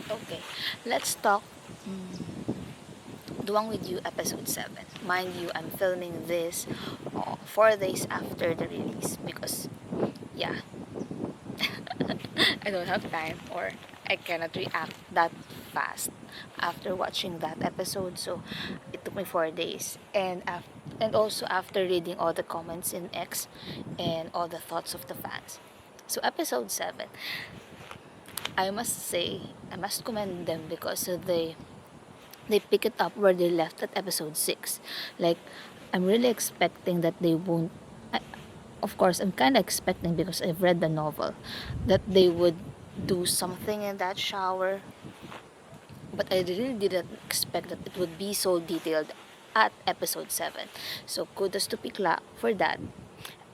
Okay, let's talk Duang with You episode 7. Mind you, I'm filming this 4 days after the release because, yeah, I don't have time or I cannot react that fast after watching that episode. So it took me 4 days, and also after reading all the comments in X and all the thoughts of the fans. So episode 7, I must say, I must commend them because they pick it up where they left at episode 6. Like, I'm really expecting that they won't. I, of course, I'm kind of expecting because I've read the novel that they would do something in that shower, but I really didn't expect that it would be so detailed at episode 7. So, kudos to Pikla for that.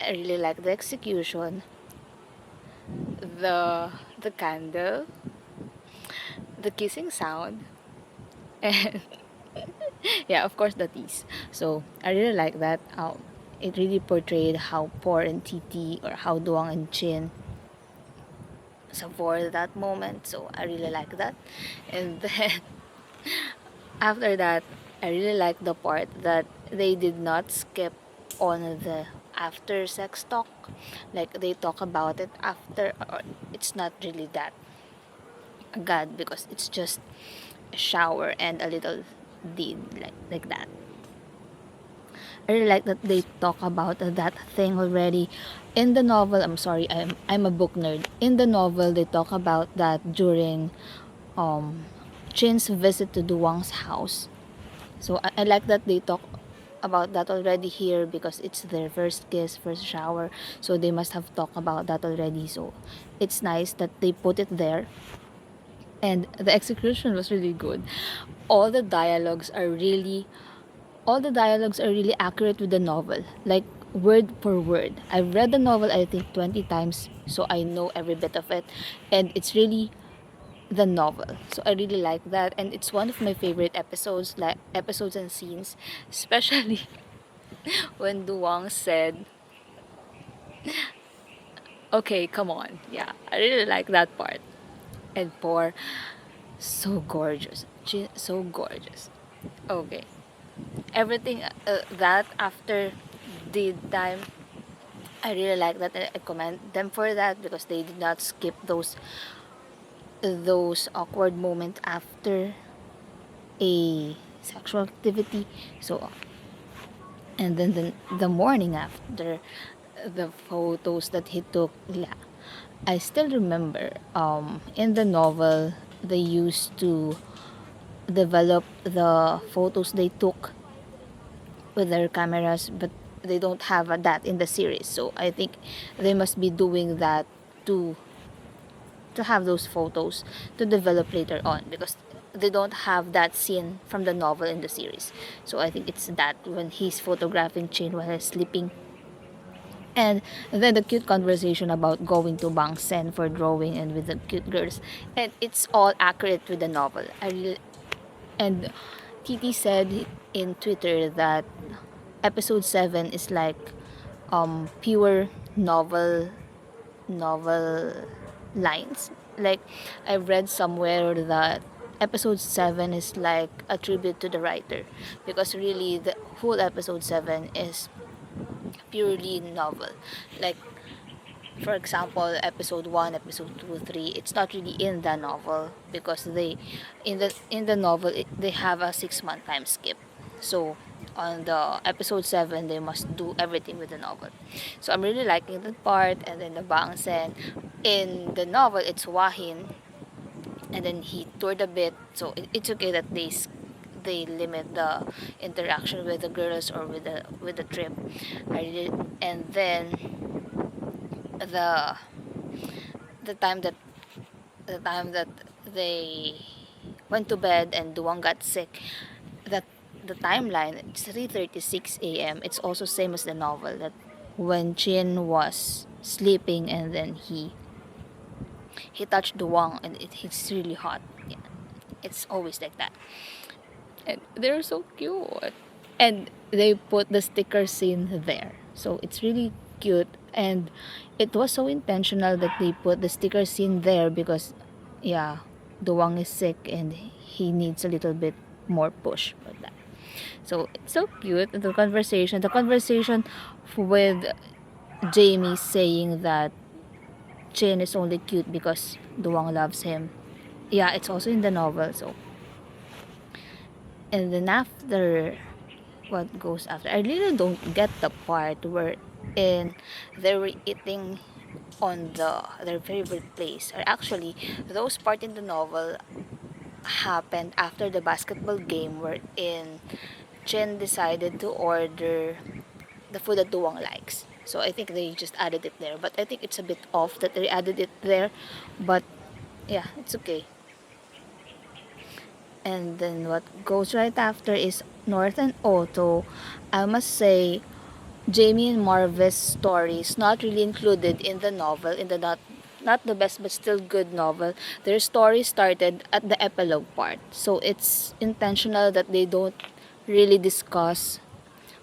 I really like the execution, the candle, the kissing sound, and yeah, of course the tease. So I really like that. It really portrayed how Por and Titi or how Duang and Chin savored that moment. So I really like that. And then after that, I really like the part that they did not skip on the after sex talk. Like they talk about it after, or it's not really that God because it's just a shower and a little deed like that. I really like that they talk about that thing already in the novel. I'm sorry, I'm a book nerd. In the novel, they talk about that during um Chin's visit to Duang's house. So I like that they talk about that already here because it's their first kiss, first shower. So they must have talked about that already. So it's nice that they put it there. And the execution was really good. All the dialogues are really all the dialogues are really accurate with the novel, like word for word. I've read the novel I think 20 times, so I know every bit of it, and it's really the novel. So I really like that, and it's one of my favorite episodes, like episodes and scenes, especially when Duang said, "Okay, come on." Yeah, I really like that part. And Por, so gorgeous, so gorgeous. Okay, everything that after the time I really like that. I commend them for that because they did not skip those awkward moments after a sexual activity. So and then the morning after the photos that he took, yeah, I still remember in the novel they used to develop the photos they took with their cameras, but they don't have that in the series. So I think they must be doing that to have those photos to develop later on because they don't have that scene from the novel in the series. So I think it's that when he's photographing Chin while he's sleeping. And then the cute conversation about going to Bang Sen for drawing and with the cute girls. And it's all accurate with the novel. And Titi said in Twitter that episode 7 is like pure novel lines. Like I read somewhere that episode 7 is like a tribute to the writer because really the whole episode 7 is purely novel. Like for example, episode 1, episode 2, 3, it's not really in the novel because they in the novel they have a 6-month time skip. So on the episode 7 they must do everything with the novel. So I'm really liking that part. And then the Bangsen in the novel it's Wahin, and then he toured a bit. So it's okay that they limit the interaction with the girls or with the trip. And then the the time that the time that they went to bed and Duang got sick, that the timeline it's 3:36 a.m. It's also same as the novel that when Chin was sleeping and then he touched Duang and it's really hot. Yeah, it's always like that. And they're so cute. And they put the sticker scene there. So it's really cute. And it was so intentional that they put the sticker scene there because, yeah, Duang is sick and he needs a little bit more push for that. So it's so cute. The conversation with Jamie saying that Chin is only cute because Duang loves him. Yeah, it's also in the novel. So, and then after, what goes after? I really don't get the part where in they were eating on their favorite place. Or actually, those part in the novel happened after the basketball game wherein Chen decided to order the food that Duwang likes. So I think they just added it there. But I think it's a bit off that they added it there. But yeah, it's okay. And then what goes right after is North and Otto. I must say, Jamie and Marvis stories not really included in the novel, in the not the best but still good novel. Their story started at the epilogue part. So it's intentional that they don't really discuss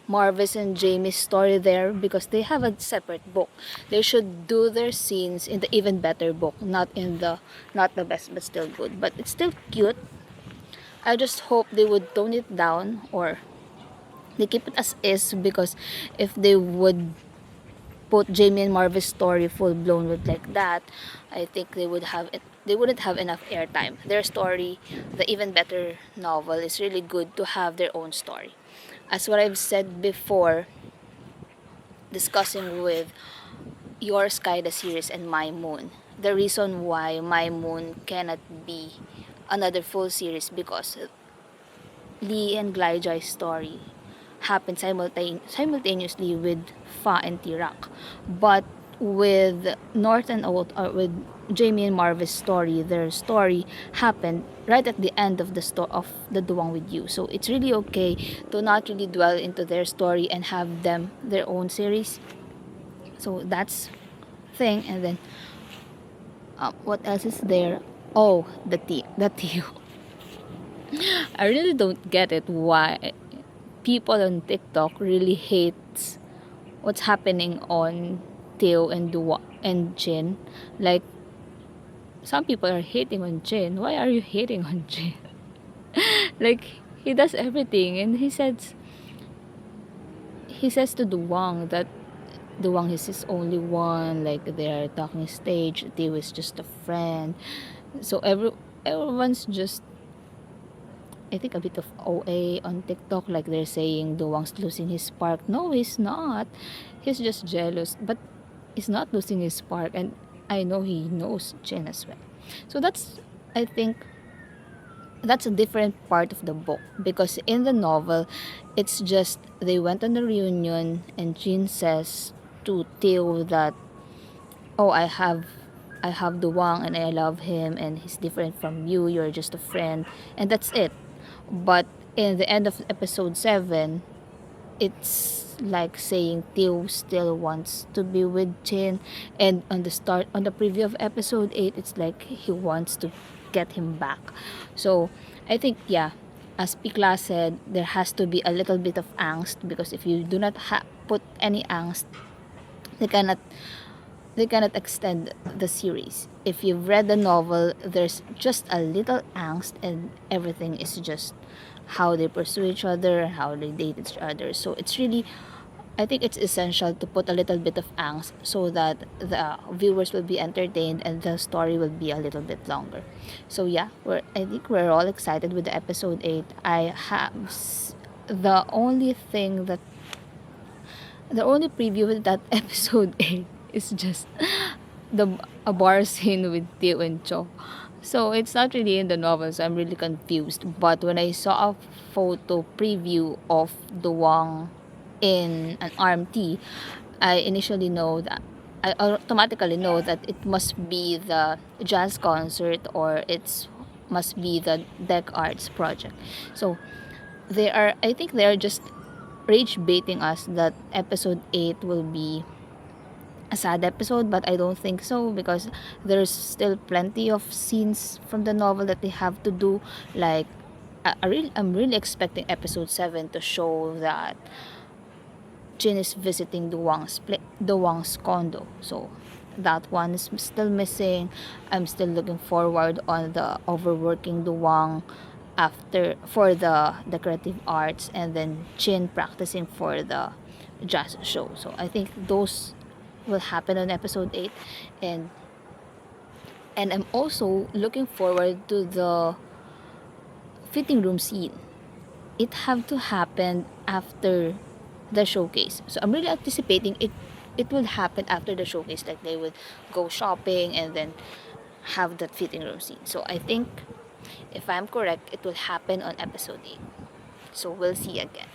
Marvis and Jamie's story there because they have a separate book. They should do their scenes in the even better book, not the best but still good. But it's still cute. I just hope they would tone it down or they keep it as is, because if they would put Jamie and Marvin's story full blown with like that, I think they wouldn't have enough airtime. Their story, the even better novel, is really good to have their own story. As what I've said before, discussing with Your Sky the series and My Moon, the reason why My Moon cannot be another full series because Lee and Glijai's story happened simultaneously with Fa and Tirak. But with North and Old, or with Jamie and Marvis story, their story happened right at the end of the Duang with You. So it's really okay to not really dwell into their story and have them their own series. So that's thing. And then what else is there? Oh, the tea. I really don't get it why people on TikTok really hates what's happening on Theo and Dua and Jin. Like, some people are hating on Jin. Why are you hating on Jin? Like, he does everything, and he says to Duang that Duang is his only one. Like, they're talking stage. Theo is just a friend. So everyone's just, I think, a bit of OA on TikTok, like they're saying Duwang's losing his spark. No, he's not. He's just jealous, but he's not losing his spark, and I know he knows Jin as well. So I think, that's a different part of the book, because in the novel, it's just they went on a reunion, and Jin says to Theo that, oh, I have Duwang and I love him and he's different from you. You're just a friend, and that's it. But in the end of episode 7, it's like saying Theo still wants to be with Jin, and on the preview of episode 8, it's like he wants to get him back. So I think, yeah, as Pikla said, there has to be a little bit of angst, because if you do not put any angst, they cannot extend the series. If you've read the novel, there's just a little angst, and everything is just how they pursue each other, how they date each other. So it's really, I think it's essential to put a little bit of angst so that the viewers will be entertained and the story will be a little bit longer. So yeah, I think we're all excited with the episode 8. The only thing that the only preview with that episode 8 is just a bar scene with Teo and Cho. So it's not really in the novel, so I'm really confused. But when I saw a photo preview of Duang in an RMT, I automatically know that it must be the jazz concert, or it must be the Deck Arts project. So I think they are just rage baiting us that episode 8 will be a sad episode, but I don't think so, because there's still plenty of scenes from the novel that they have to do. Like, I'm really expecting episode 7 to show that Jin is visiting Duwang's condo. So that one is still missing. I'm still looking forward on the overworking Duang after for the creative arts, and then Chin practicing for the jazz show. So I think those will happen on episode 8. and and I'm also looking forward to the fitting room scene. It have to happen after the showcase. So I'm really anticipating it will happen after the showcase, like they would go shopping and then have that fitting room scene. So I think if I'm correct, it will happen on episode 8. So we'll see again.